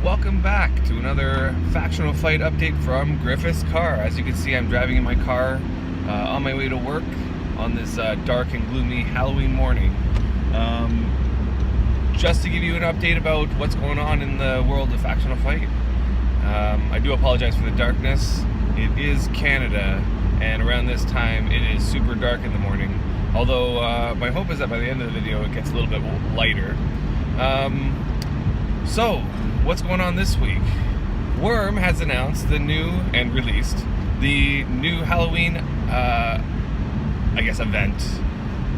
welcome back to another Factional Fight update from Griphyth's car. As you can see, I'm driving in my car on my way to work on this dark and gloomy Halloween morning. Just to give you an update about what's going on in the world of Factional Fight. I do apologize for the darkness. It is Canada, and around this time it is super dark in the morning. Although my hope is that by the end of the video it gets a little bit lighter. So, what's going on this week? Wurm has announced and released the new Halloween, event.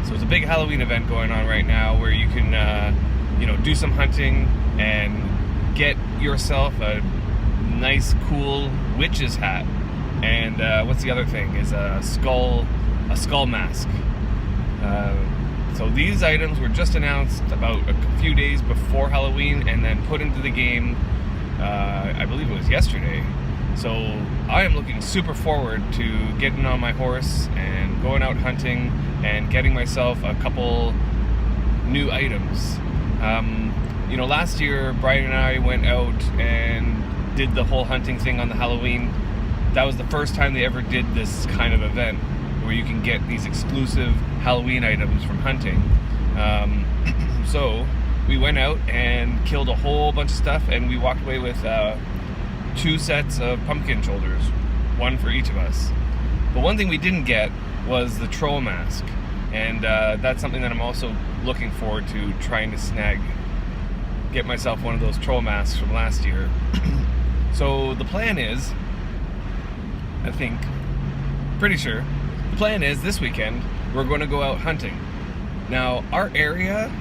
So it's a big Halloween event going on right now where you can, do some hunting and get yourself a nice, cool witch's hat. And what's the other thing? Is a skull mask. So these items were just announced about a few days before Halloween and then put into the game, I believe it was yesterday. So I am looking super forward to getting on my horse and going out hunting and getting myself a couple new items. Last year Brian and I went out and did the whole hunting thing on the Halloween. That was the first time they ever did this kind of event where you can get these exclusive Halloween items from hunting. So we went out and killed a whole bunch of stuff, and we walked away with 2 sets of pumpkin shoulders, one for each of us. But one thing we didn't get was the troll mask, and that's something that I'm also looking forward to trying to get myself one of those troll masks from last year. So the plan is, pretty sure, the plan is this weekend we're going to go out hunting. Now, our area,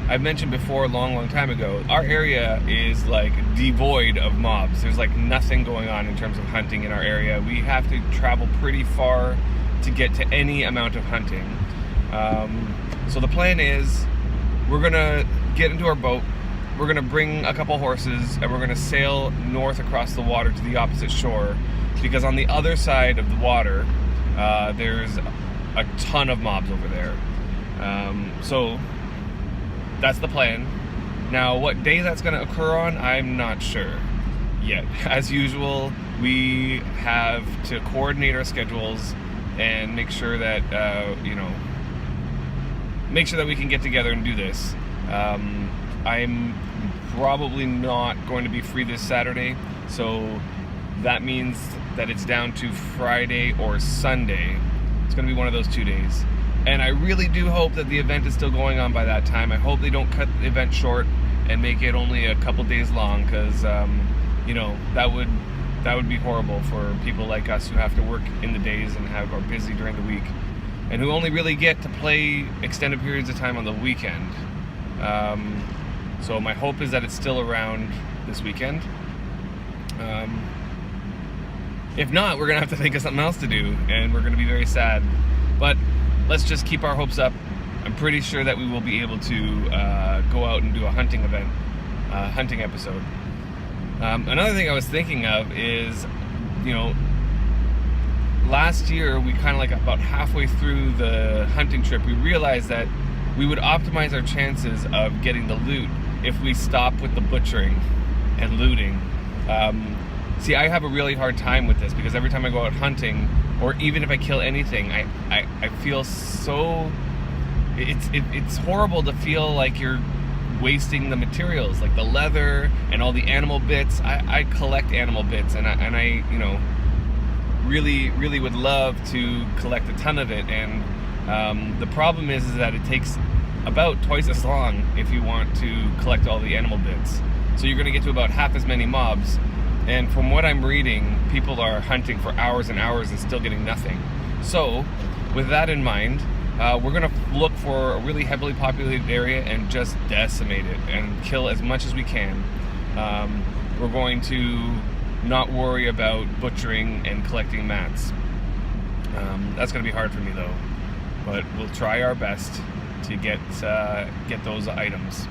I've mentioned before a long time ago, our area is like devoid of mobs. There's like nothing going on in terms of hunting in our area. We have to travel pretty far to get to any amount of hunting. So the plan is we're going to get into our boat, we're going to bring a couple horses, and we're going to sail north across the water to the opposite shore, because on the other side of the water there's a ton of mobs over there. So that's the plan. Now, what day that's going to occur on, I'm not sure yet. As usual, we have to coordinate our schedules and make sure that we can get together and do this. I'm probably not going to be free this Saturday, so that means that it's down to Friday or Sunday. It's going to be one of those 2 days. And I really do hope that the event is still going on by that time. I hope they don't cut the event short and make it only a couple days long, because that would be horrible for people like us who have to work in the days and are busy during the week, and who only really get to play extended periods of time on the weekend. So my hope is that it's still around this weekend. If not, we're going to have to think of something else to do, and we're going to be very sad. But let's just keep our hopes up. I'm pretty sure that we will be able to go out and do a hunting episode. Another thing I was thinking of is, last year we kind of about halfway through the hunting trip, we realized that we would optimize our chances of getting the loot if we stop with the butchering and looting. See, I have a really hard time with this, because every time I go out hunting, or even if I kill anything, I feel so... It's horrible to feel like you're wasting the materials, like the leather and all the animal bits. I collect animal bits, and I really would love to collect a ton of it. And the problem is that it takes about twice as long if you want to collect all the animal bits. So you're going to get to about half as many mobs. And from what I'm reading, people are hunting for hours and hours and still getting nothing. So, with that in mind, we're going to look for a really heavily populated area and just decimate it and kill as much as we can. We're going to not worry about butchering and collecting mats. That's going to be hard for me, though. But we'll try our best to get those items.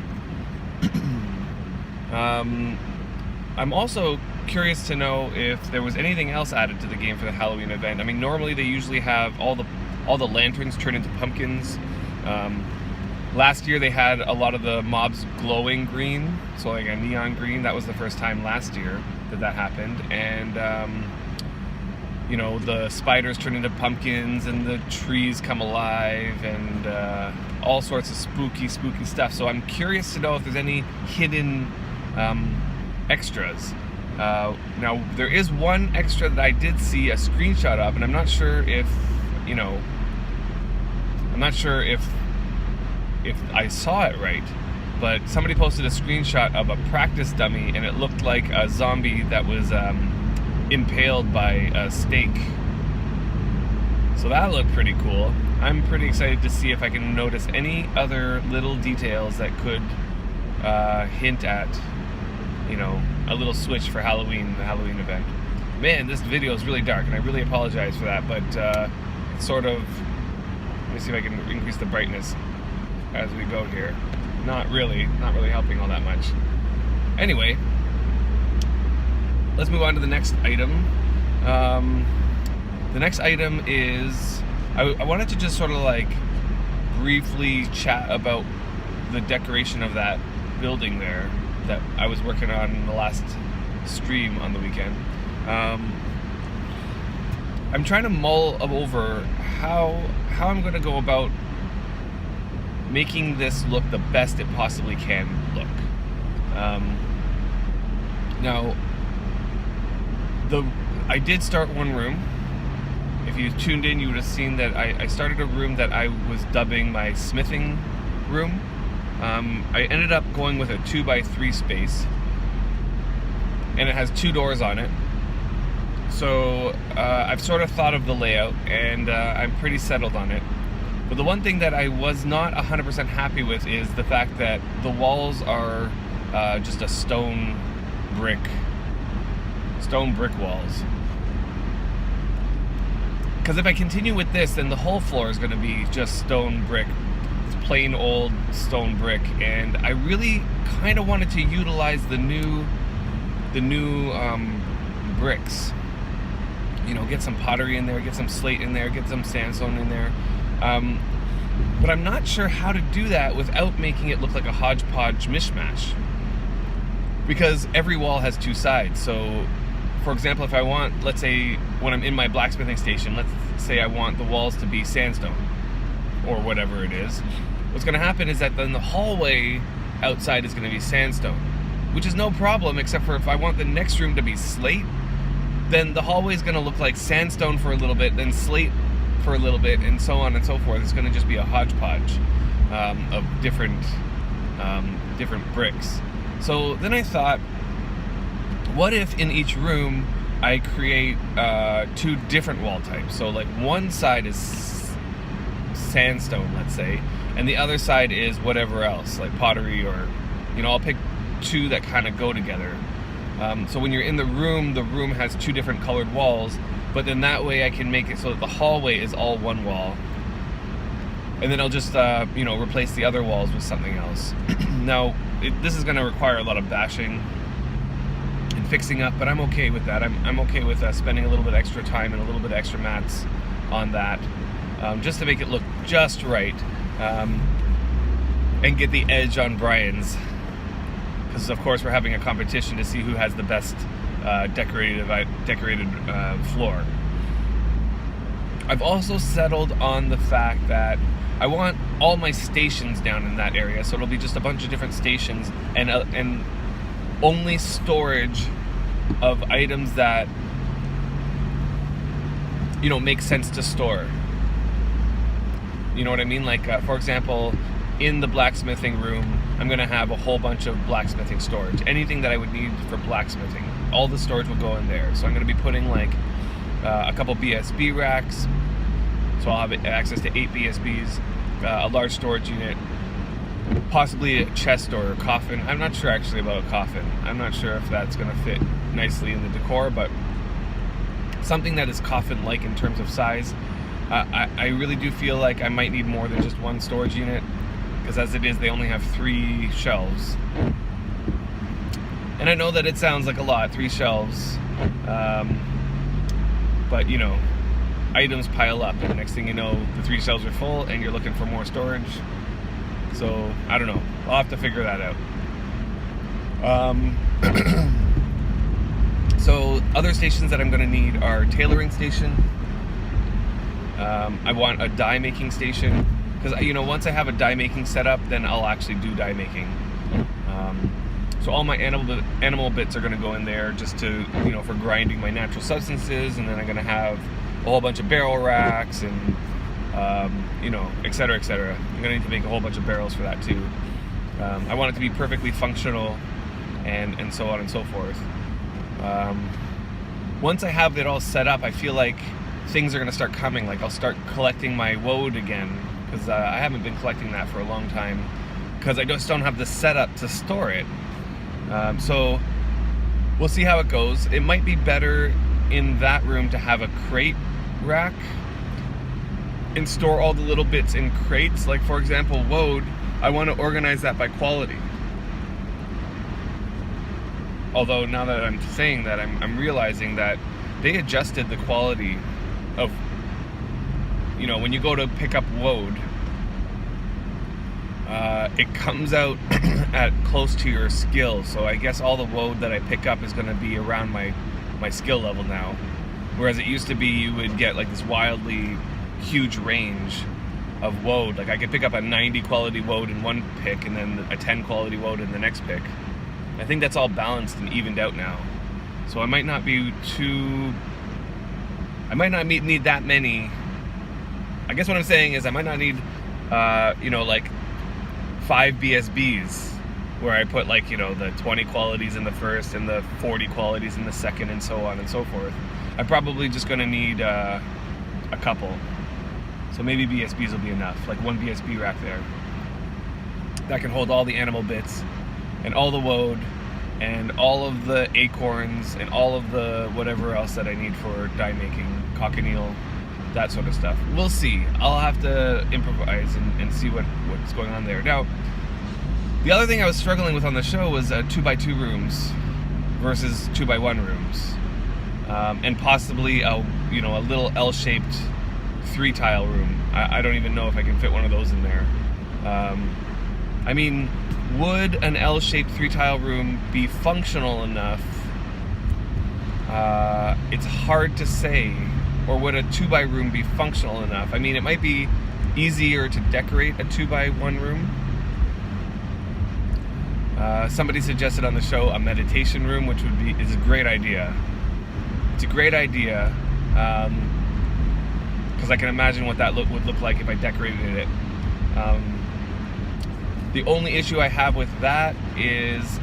I'm also curious to know if there was anything else added to the game for the Halloween event. I mean, normally they usually have all the lanterns turn into pumpkins. Last year they had a lot of the mobs glowing green, so like a neon green. That was the first time last year that happened. And you know, the spiders turn into pumpkins and the trees come alive, and all sorts of spooky stuff. So I'm curious to know if there's any hidden extras. Now there is one extra that I did see a screenshot of, and I'm not sure if, you know, if I saw it right, but somebody posted a screenshot of a practice dummy, and it looked like a zombie that was impaled by a stake. So that looked pretty cool. I'm pretty excited to see if I can notice any other little details that could hint at, you know, a little switch for Halloween, the Halloween event. Man, this video is really dark, and I really apologize for that, but it's sort of, let me see if I can increase the brightness as we go here. Not really helping all that much. Anyway, let's move on to the next item. The next item is, I wanted to just sort of like briefly chat about the decoration of that building there that I was working on in the last stream on the weekend. I'm trying to mull over how I'm going to go about making this look the best it possibly can look. Now, I did start one room. If you tuned in, you would have seen that I started a room that I was dubbing my smithing room. I ended up going with a 2x3 space, and it has 2 doors on it. So I've sort of thought of the layout, and I'm pretty settled on it. But the one thing that I was not 100% happy with is the fact that the walls are just a stone brick walls. Because if I continue with this, then the whole floor is going to be just stone brick, plain old stone brick, and I really kind of wanted to utilize the new bricks. You know, get some pottery in there, get some slate in there, get some sandstone in there. But I'm not sure how to do that without making it look like a hodgepodge mishmash. Because every wall has 2 sides. So, for example, if I want, let's say, when I'm in my blacksmithing station, let's say I want the walls to be sandstone, or whatever it is, what's going to happen is that then the hallway outside is going to be sandstone, which is no problem, except for if I want the next room to be slate, then the hallway is going to look like sandstone for a little bit, then slate for a little bit, and so on and so forth. It's going to just be a hodgepodge of different bricks. So then I thought, what if in each room I create 2 different wall types? So like one side is sandstone, let's say, and the other side is whatever else, like pottery, or, you know, I'll pick 2 that kind of go together. So when you're in the room has 2 different colored walls, but then that way I can make it so that the hallway is all one wall, and then I'll just you know, replace the other walls with something else. Now, this is going to require a lot of bashing and fixing up, but I'm okay with that. I'm okay with spending a little bit extra time and a little bit extra mats on that, just to make it look just right, and get the edge on Brian's, because of course we're having a competition to see who has the best decorated floor. I've also settled on the fact that I want all my stations down in that area, so it'll be just a bunch of different stations, and only storage of items that, you know, make sense to store. You know what I mean? Like, for example, in the blacksmithing room, I'm going to have a whole bunch of blacksmithing storage. Anything that I would need for blacksmithing, all the storage will go in there. So I'm going to be putting like a couple BSB racks, so I'll have access to 8 BSBs, a large storage unit, possibly a chest or a coffin. I'm not sure actually about a coffin. I'm not sure if that's going to fit nicely in the decor, but something that is coffin-like in terms of size. I really do feel like I might need more than just one storage unit, because as it is, they only have 3 shelves. And I know that it sounds like a lot, 3 shelves, but you know, items pile up, and the next thing you know, the 3 shelves are full and you're looking for more storage. So I don't know. I'll have to figure that out. So other stations that I'm going to need are tailoring station. I want a dye making station, because once I have a dye making set up, then I'll actually do dye making. So all my animal bits are going to go in there just to for grinding my natural substances, and then I'm going to have a whole bunch of barrel racks and et cetera, et cetera. I'm going to need to make a whole bunch of barrels for that too. I want it to be perfectly functional, and so on and so forth. Once I have it all set up, I feel like things are going to start coming. Like I'll start collecting my woad again, because I haven't been collecting that for a long time, because I just don't have the setup to store it. So we'll see how it goes. It might be better in that room to have a crate rack and store all the little bits in crates. Like for example, woad, I want to organize that by quality. Although now that I'm saying that, I'm realizing that they adjusted the quality of, when you go to pick up woad, it comes out at close to your skill. So I guess all the woad that I pick up is going to be around my skill level now. Whereas it used to be you would get like this wildly huge range of woad. Like I could pick up a 90 quality woad in one pick and then a 10 quality woad in the next pick. I think that's all balanced and evened out now. So I might not need that many. I guess what I'm saying is I might not need like 5 BSBs where I put like the 20 qualities in the first and the 40 qualities in the second, and so on and so forth. I'm probably just going to need a couple. So maybe BSBs will be enough, like one BSB rack there that can hold all the animal bits and all the woad and all of the acorns and all of the whatever else that I need for dye making, cochineal, that sort of stuff. We'll see. I'll have to improvise and see what's going on there. Now, the other thing I was struggling with on the show was 2x2 rooms versus 2x1 rooms, and possibly a little L-shaped 3-tile room. I don't even know if I can fit one of those in there. I mean, would an L-shaped 3-tile room be functional enough? It's hard to say. Or would a 2x room be functional enough? I mean, it might be easier to decorate a 2x1 room. Somebody suggested on the show a meditation room, which is a great idea. It's a great idea, because I can imagine what that would look like if I decorated it. The only issue I have with that is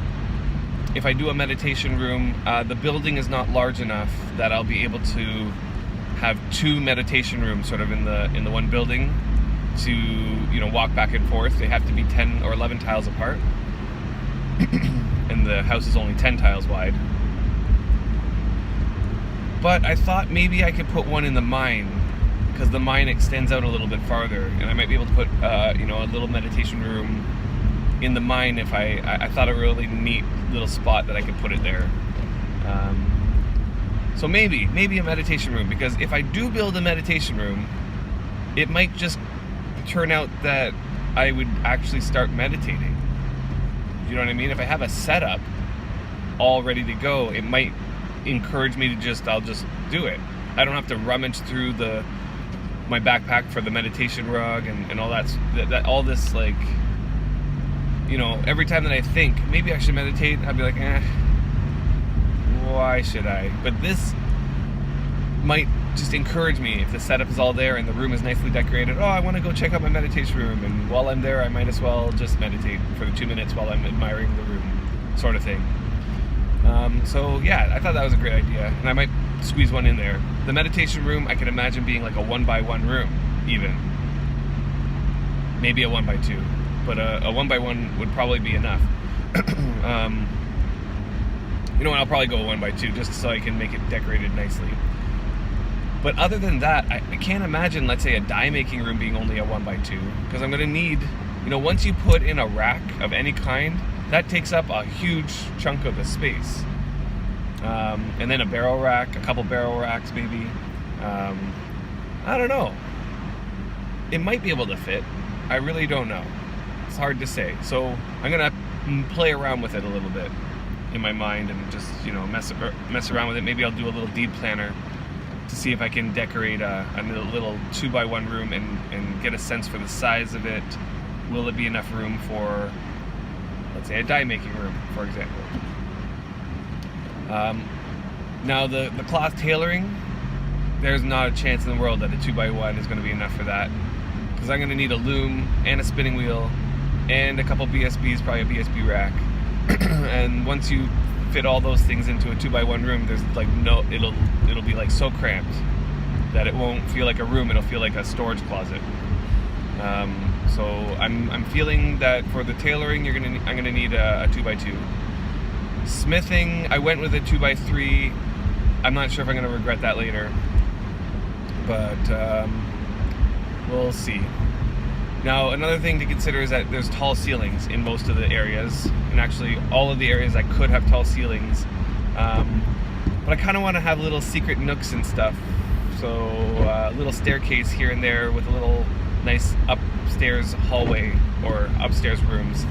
if I do a meditation room, the building is not large enough that I'll be able to have 2 meditation rooms sort of in the one building to walk back and forth. They have to be 10 or 11 tiles apart, and the house is only 10 tiles wide. But I thought maybe I could put one in the mine, because the mine extends out a little bit farther, and I might be able to put a little meditation room in the mine if I thought a really neat little spot that I could put it there. So maybe a meditation room, because if I do build a meditation room, it might just turn out that I would actually start meditating. You know what I mean? If I have a setup all ready to go, it might encourage me to I'll just do it. I don't have to rummage through my backpack for the meditation rug and all that all this, like, every time that I think maybe I should meditate, I'd be like, why should I? But this might just encourage me if the setup is all there and the room is nicely decorated. Oh, I want to go check out my meditation room, and while I'm there, I might as well just meditate for the 2 minutes while I'm admiring the room, sort of thing. So yeah, I thought that was a great idea, and I might squeeze one in there. The meditation room, I can imagine being like a 1x1 room, even. Maybe a 1x2, but a 1x1 would probably be enough. I'll probably go 1x2 just so I can make it decorated nicely. But other than that, I can't imagine, let's say, a dye making room being only a 1x2, because I'm going to need, once you put in a rack of any kind, that takes up a huge chunk of the space. And then a barrel rack, a couple barrel racks maybe. I don't know. It might be able to fit. I really don't know. hard to say. So I'm gonna play around with it a little bit in my mind and just, you know, mess around with it. Maybe I'll do a little deed planner to see if I can decorate a little 2x1 room and get a sense for the size of it. Will it be enough room for, let's say, a die making room, for example? Now the cloth tailoring, there's not a chance in the world that a 2x1 is going to be enough for that, because I'm going to need a loom and a spinning wheel and a couple BSBs, probably a BSB rack. And once you fit all those things into a 2x1 room, there's like no, it'll be like so cramped that it won't feel like a room, it'll feel like a storage closet. So I'm feeling that for the tailoring, I'm gonna need a 2x2. Smithing, I went with a 2x3. I'm not sure if I'm gonna regret that later, but we'll see. Now, another thing to consider is that there's tall ceilings in most of the areas, and actually all of the areas I could have tall ceilings, but I kind of want to have little secret nooks and stuff, so a little staircase here and there with a little nice upstairs hallway or upstairs rooms.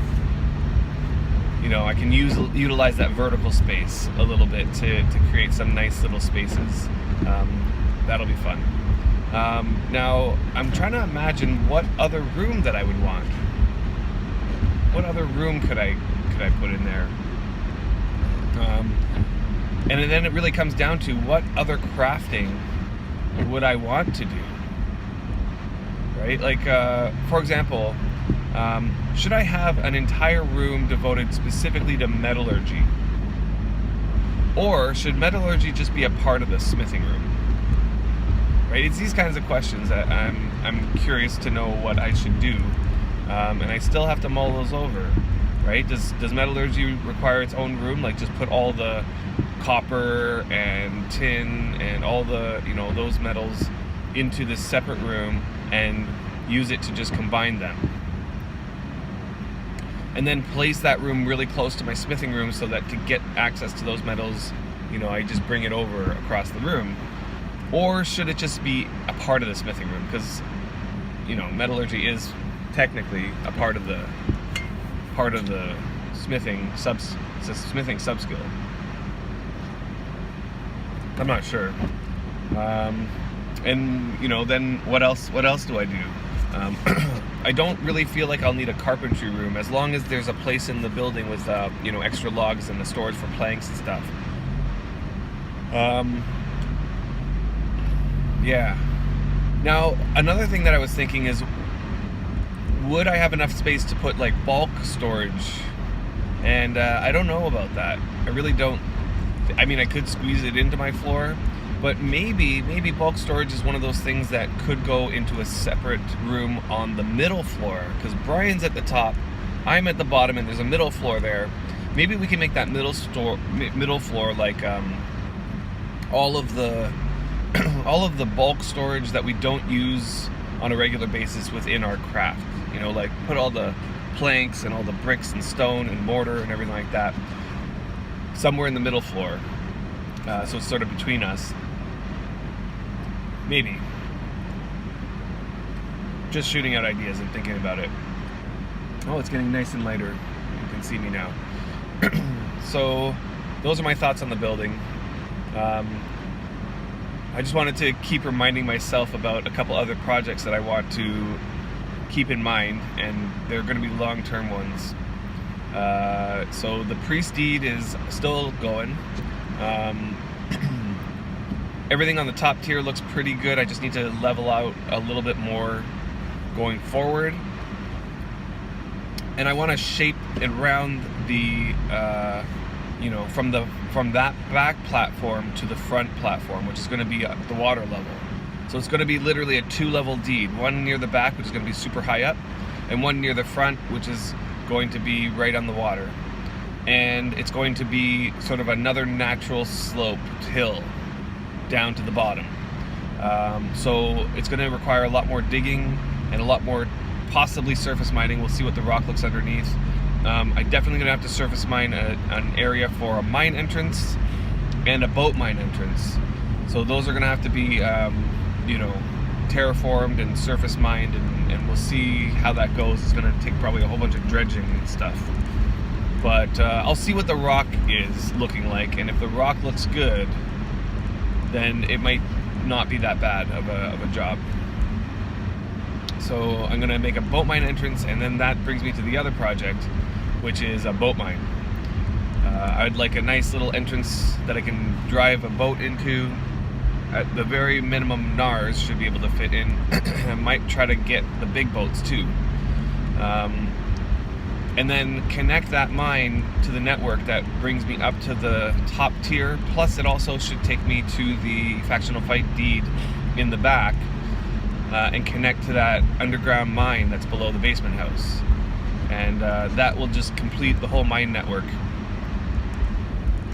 You know, I can utilize that vertical space a little bit to create some nice little spaces. That'll be fun. Now, I'm trying to imagine what other room that I would want. What other room could I put in there? And then it really comes down to what other crafting would I want to do, right? Like, for example, should I have an entire room devoted specifically to metallurgy? Or should metallurgy just be a part of the smithing room? Right? It's these kinds of questions that I'm curious to know what I should do, and I still have to mull those over. Right? Does metallurgy require its own room? Like, just put all the copper and tin and all the, you know, those metals into this separate room and use it to just combine them, and then place that room really close to my smithing room so that to get access to those metals, you know, I just bring it over across the room. Or should it just be a part of the smithing room? Because, you know, metallurgy is technically a part of the smithing sub-skill. I'm not sure. And, you know, then what else do I do? I don't really feel like I'll need a carpentry room, as long as there's a place in the building with, you know, extra logs and the storage for planks and stuff. Yeah. Now, another thing that I was thinking is, would I have enough space to put like bulk storage? And I don't know about that. I really don't. I mean, I could squeeze it into my floor, but maybe bulk storage is one of those things that could go into a separate room on the middle floor, because Brian's at the top, I'm at the bottom, and there's a middle floor there. Maybe we can make that middle floor like all of the bulk storage that we don't use on a regular basis within our craft. You know, like put all the planks and all the bricks and stone and mortar and everything like that somewhere in the middle floor. So it's sort of between us. Maybe. Just shooting out ideas and thinking about it. Oh, it's getting nice and lighter. You can see me now. So those are my thoughts on the building. I just wanted to keep reminding myself about a couple other projects that I want to keep in mind, and they're going to be long-term ones. So the priest deed is still going. Everything on the top tier looks pretty good. I just need to level out a little bit more going forward. And I want to shape and round the, you know, from that back platform to the front platform, which is going to be at the water level. So it's going to be literally a 2-level deed, one near the back, which is going to be super high up, and one near the front, which is going to be right on the water. And it's going to be sort of another natural sloped hill down to the bottom. So it's going to require a lot more digging and a lot more possibly surface mining. We'll see what the rock looks underneath. I'm definitely going to have to surface mine an area for a mine entrance and a boat mine entrance. So those are going to have to be, you know, terraformed and surface mined and and we'll see how that goes. It's going to take probably a whole bunch of dredging and stuff. But I'll see what the rock is looking like, and if the rock looks good, then it might not be that bad of a job. So I'm going to make a boat mine entrance, and then that brings me to the other project, which is a boat mine. I'd like a nice little entrance that I can drive a boat into. At the very minimum, NARS should be able to fit in. I might try to get the big boats too. And then connect that mine to the network that brings me up to the top tier. Plus, it also should take me to the Factional Fight deed in the back and connect to that underground mine that's below the basement house. And that will just complete the whole mine network.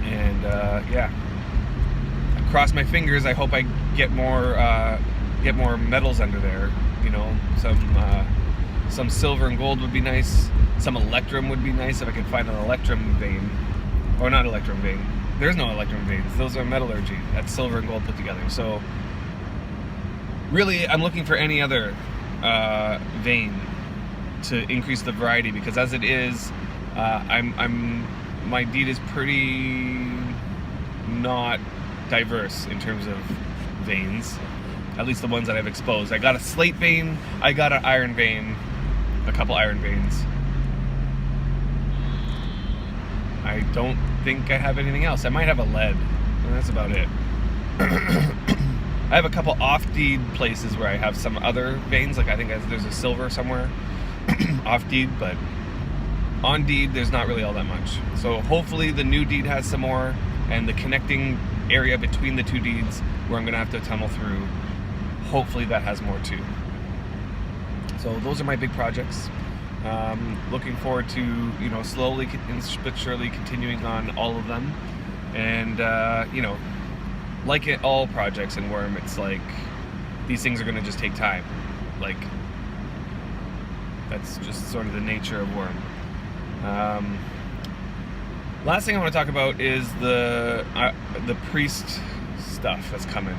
And yeah, I cross my fingers. I hope I get more metals under there. You know, some silver and gold would be nice. Some electrum would be nice if I could find an electrum vein. Or not electrum vein. There's no electrum veins. Those are metallurgy. That's silver and gold put together. So really, I'm looking for any other vein to increase the variety, because as it is, my deed is pretty not diverse in terms of veins, at least the ones that I've exposed. I got a slate vein, I got an iron vein, a couple iron veins. I don't think I have anything else. I might have a lead, and that's about it. I have a couple off-deed places where I have some other veins, like I think there's a silver somewhere off-deed, but on deed there's not really all that much. So hopefully the new deed has some more, and the connecting area between the two deeds where I'm going to have to tunnel through, hopefully that has more too. So those are my big projects. Looking forward to, you know, slowly but surely continuing on all of them. And, you know, like all projects in Wurm, it's like these things are going to just take time. Like, that's just sort of the nature of Wurm. Last thing I want to talk about is the priest stuff that's coming.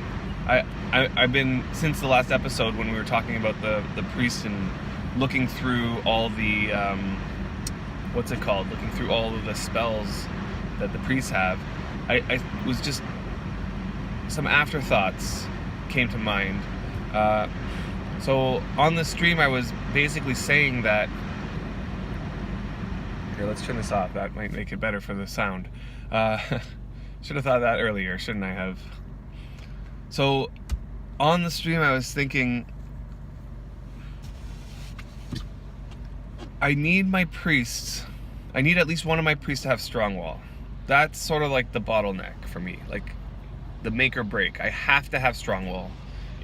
I've been, since the last episode when we were talking about the priest and looking through all the what's it called? Looking through all of the spells that the priests have. I was just, some afterthoughts came to mind. So on the stream I was basically saying that, here, let's turn this off, that might make it better for the sound. Should have thought that earlier, shouldn't I have? So on the stream I was thinking, I need my priests, I need at least one of my priests to have strong wall. That's sort of like the bottleneck for me, like the make or break. I have to have strong wall.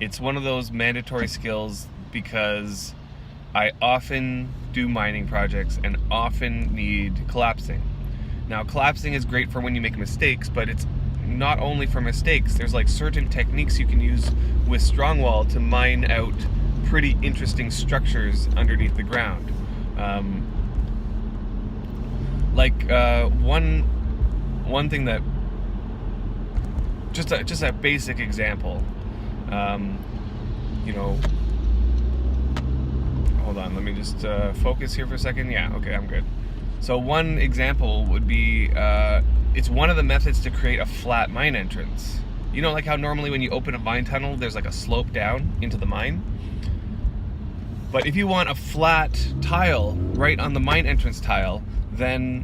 It's one of those mandatory skills because I often do mining projects and often need collapsing. Now, collapsing is great for when you make mistakes, but it's not only for mistakes. There's like certain techniques you can use with strong wall to mine out pretty interesting structures underneath the ground. One thing that, just a basic example, you know, hold on, let me just focus here for a second. Yeah, okay, I'm good. So one example would be, it's one of the methods to create a flat mine entrance. You know, like how normally when you open a mine tunnel, there's like a slope down into the mine? But if you want a flat tile right on the mine entrance tile, then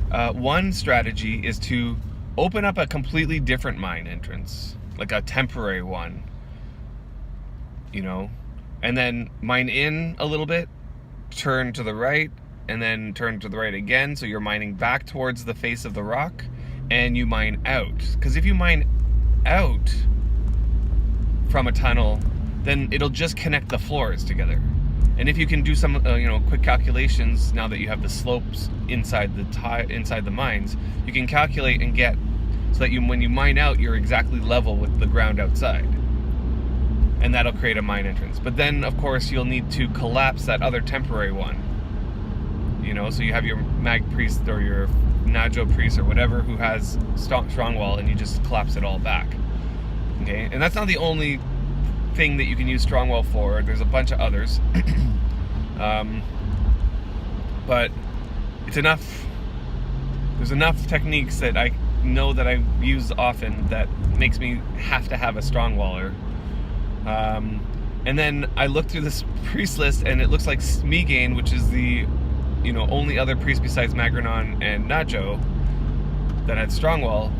one strategy is to open up a completely different mine entrance, like a temporary one, you know, and then mine in a little bit, turn to the right, and then turn to the right again, so you're mining back towards the face of the rock, and you mine out. Because if you mine out from a tunnel, then it'll just connect the floors together. And if you can do some, you know, quick calculations now that you have the slopes inside the mines, you can calculate and get so that when you mine out, you're exactly level with the ground outside, and that'll create a mine entrance. But then, of course, you'll need to collapse that other temporary one. You know, so you have your mag priest or your Najo priest or whatever who has strong wall, and you just collapse it all back. Okay, and that's not the only thing that you can use Strongwell for. There's a bunch of others. But it's enough. There's enough techniques that I know that I use often that makes me have to have a Strongwaller. And then I looked through this priest list, and it looks like Smeagane, which is the only other priest besides Magrenon and Najo that had Strongwell.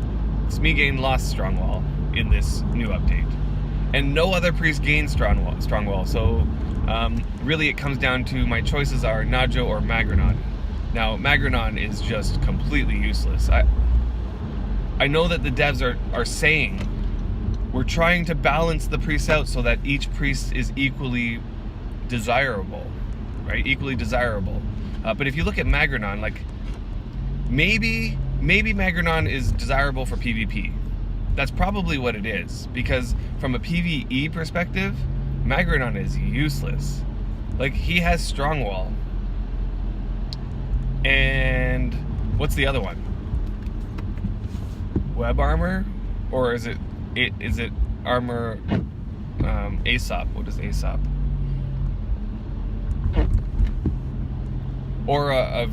Smeagane lost Strongwell in this new update, and no other priest gained Strongwell. So really, it comes down to my choices are Najo or Magrenon. Now, Magrenon is just completely useless. I know that the devs are saying we're trying to balance the priests out so that each priest is equally desirable, right? Equally desirable. But if you look at Magrenon, like maybe Magrenon is desirable for PvP. That's probably what it is, because from a PvE perspective, Magrenon is useless. Like, he has Strongwall. And what's the other one? Web armor? Or is it armor Aesop? What is Aesop? Or a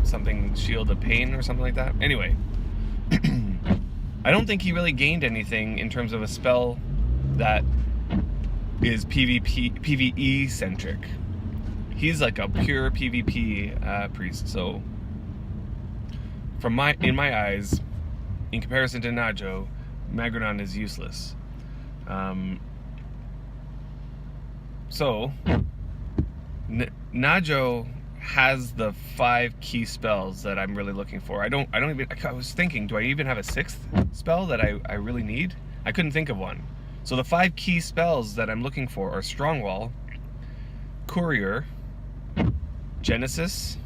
something Shield of Pain or something like that. Anyway, I don't think he really gained anything in terms of a spell that is PvE centric. He's like a pure PvP priest. So, in my eyes, in comparison to Najo, Magrenon is useless. Najo has the 5 key spells that I'm really looking for. I was thinking, do I even have a 6th spell that I really need? I couldn't think of one. So the 5 key spells that I'm looking for are Strongwall, Courier, Genesis,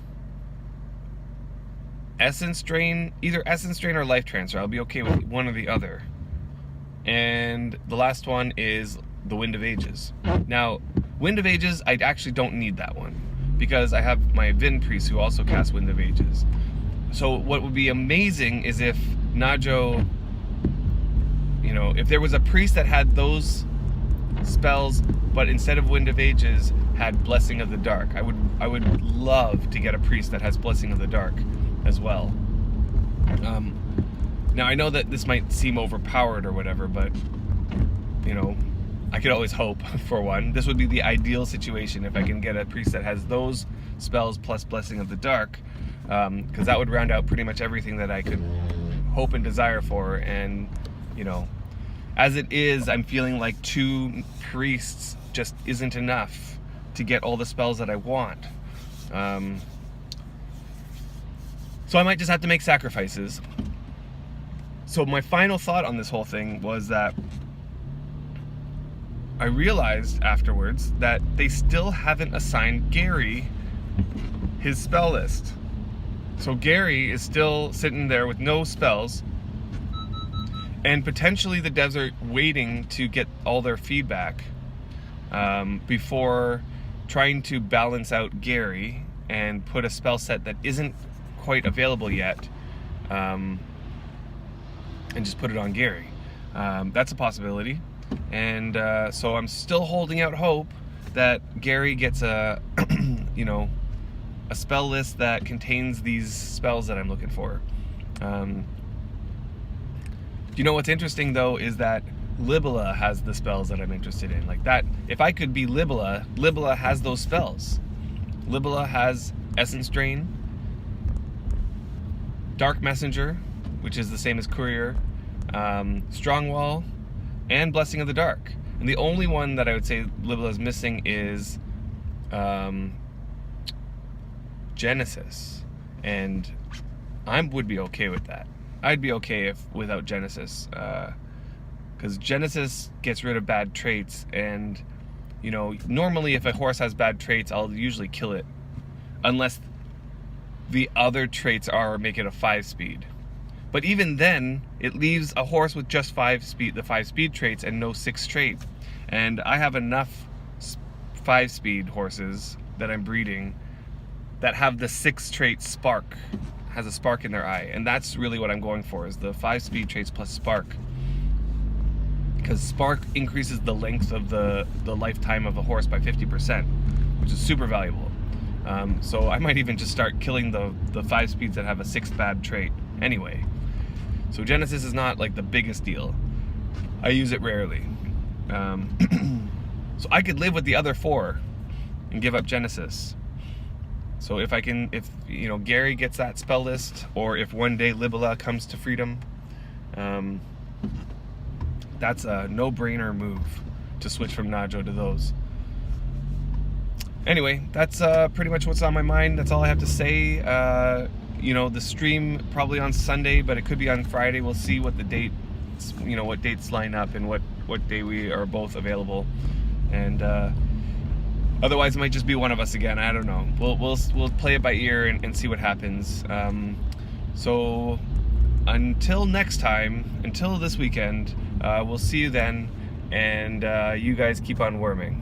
Essence Drain, either Essence Drain or Life Transfer. I'll be okay with one or the other. And the last one is the Wind of Ages. Now, Wind of Ages, I actually don't need that one, because I have my Vin priest who also casts Wind of Ages. So what would be amazing is if Najo, if there was a priest that had those spells, but instead of Wind of Ages had Blessing of the Dark. I would love to get a priest that has Blessing of the Dark as well. Now I know that this might seem overpowered or whatever, but I could always hope for one. This would be the ideal situation if I can get a priest that has those spells plus Blessing of the Dark, because that would round out pretty much everything that I could hope and desire for. And as it is, I'm feeling like 2 priests just isn't enough to get all the spells that I want. So I might just have to make sacrifices. So my final thought on this whole thing was that I realized afterwards that they still haven't assigned Gary his spell list. So Gary is still sitting there with no spells, and potentially the devs are waiting to get all their feedback before trying to balance out Gary and put a spell set that isn't quite available yet, and just put it on Gary. That's a possibility. And so I'm still holding out hope that Gary gets a spell list that contains these spells that I'm looking for. What's interesting though is that Libella has the spells that I'm interested in. Like that, if I could be Libella, Libella has those spells. Libella has Essence Drain, Dark Messenger, which is the same as Courier, Strongwall, and Blessing of the Dark. And the only one that I would say Libella is missing is Genesis. And I would be okay with that. I'd be okay without Genesis, because Genesis gets rid of bad traits, and normally if a horse has bad traits, I'll usually kill it, unless the other traits make it a 5-speed. But even then, it leaves a horse with just 5-speed, the 5-speed traits, and no 6 trait. And I have enough 5-speed horses that I'm breeding that have the 6 trait spark, has a spark in their eye, and that's really what I'm going for, is the 5-speed traits plus spark. because Spark increases the length of the lifetime of a horse by 50%, which is super valuable. So I might even just start killing the 5 speeds that have a 6th bad trait anyway. So Genesis is not like the biggest deal. I use it rarely. So I could live with the other 4 and give up Genesis. So if you know, Gary gets that spell list, or if one day Libella comes to freedom, that's a no-brainer move to switch from Najo to those. Anyway, that's pretty much what's on my mind. That's all I have to say. You know, the stream probably on Sunday, but it could be on Friday. We'll see what the dates, you know, what dates line up and what day we are both available. And otherwise, it might just be one of us again. I don't know. We'll play it by ear and see what happens. So until next time, until this weekend, we'll see you then. And you guys keep on worming.